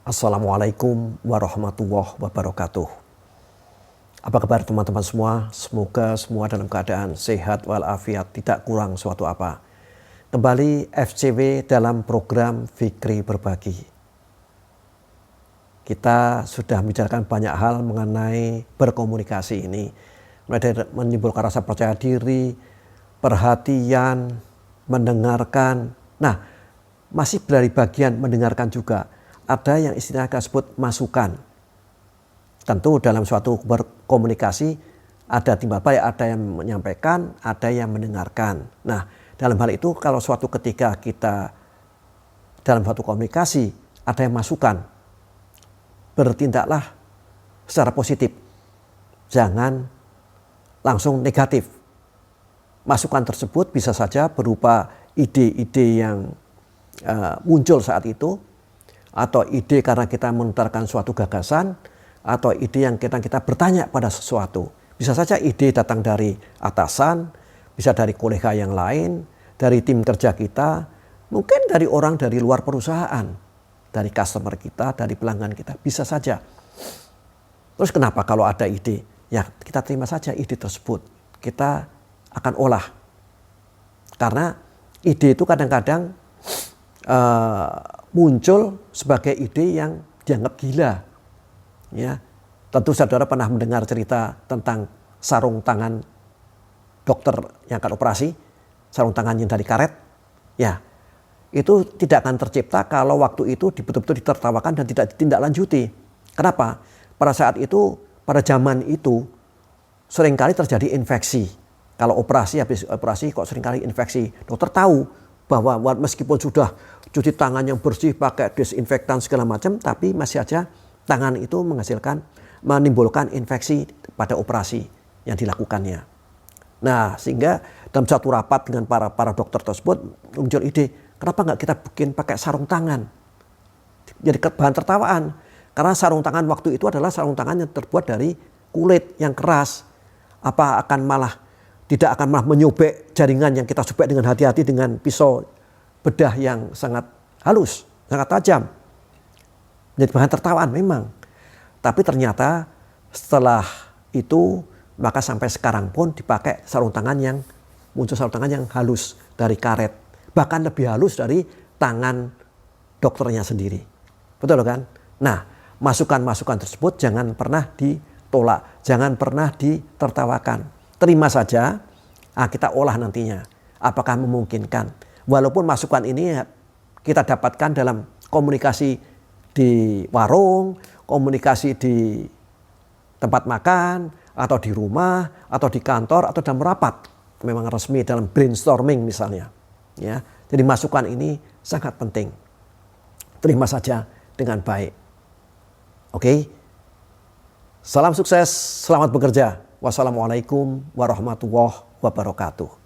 Assalamualaikum warahmatullahi wabarakatuh. Apa kabar teman-teman semua? Semoga semua dalam keadaan sehat walafiat, tidak kurang suatu apa. Kembali FCW dalam program Fikri Berbagi. Kita sudah membicarakan banyak hal mengenai berkomunikasi ini. Mulai dari menimbulkan rasa percaya diri, perhatian, mendengarkan. Nah, masih dari bagian mendengarkan juga. Ada yang istilahnya kita sebut masukan. Tentu dalam suatu berkomunikasi ada timbal balik, ada yang menyampaikan, ada yang mendengarkan. Nah, dalam hal itu kalau suatu ketika kita dalam suatu komunikasi ada yang masukan, bertindaklah secara positif. Jangan langsung negatif. Masukan tersebut bisa saja berupa ide-ide yang muncul saat itu, atau ide karena kita menutarakan suatu gagasan, atau ide yang kita bertanya pada sesuatu. Bisa saja ide datang dari atasan, bisa dari kolega yang lain, dari tim kerja kita, mungkin dari orang dari luar perusahaan, dari customer kita, dari pelanggan kita, bisa saja. Terus kenapa kalau ada ide? Ya kita terima saja ide tersebut, kita akan olah. Karena ide itu kadang-kadang muncul sebagai ide yang dianggap gila. Ya, tentu saudara pernah mendengar cerita tentang sarung tangan dokter yang akan operasi, sarung tangan yang dari karet. Ya, itu tidak akan tercipta kalau waktu itu betul-betul ditertawakan dan tidak ditindaklanjuti. Kenapa? Pada saat itu, pada zaman itu, seringkali terjadi infeksi. Kalau operasi, habis operasi kok seringkali infeksi. Dokter tahu bahwa meskipun sudah cuci tangan yang bersih, pakai desinfektan segala macam, tapi masih aja tangan itu menimbulkan infeksi pada operasi yang dilakukannya. Nah, sehingga dalam satu rapat dengan para dokter tersebut muncul ide, kenapa nggak kita bikin pakai sarung tangan? Jadi bahan tertawaan. Karena sarung tangan waktu itu adalah sarung tangan yang terbuat dari kulit yang keras. Apa tidak akan malah menyobek jaringan yang kita sobek dengan hati-hati dengan pisau bedah yang sangat halus, sangat tajam. Jadi bahan tertawaan memang. Tapi ternyata setelah itu maka sampai sekarang pun dipakai muncul sarung tangan yang halus dari karet. Bahkan lebih halus dari tangan dokternya sendiri. Betul kan? Nah, masukan-masukan tersebut jangan pernah ditolak, jangan pernah ditertawakan. Terima saja, kita olah nantinya. Apakah memungkinkan? Walaupun masukan ini kita dapatkan dalam komunikasi di warung, komunikasi di tempat makan, atau di rumah, atau di kantor, atau dalam rapat. Memang resmi dalam brainstorming misalnya. Ya, jadi masukan ini sangat penting. Terima saja dengan baik. Oke? Salam sukses, selamat bekerja. Wassalamualaikum warahmatullahi wabarakatuh.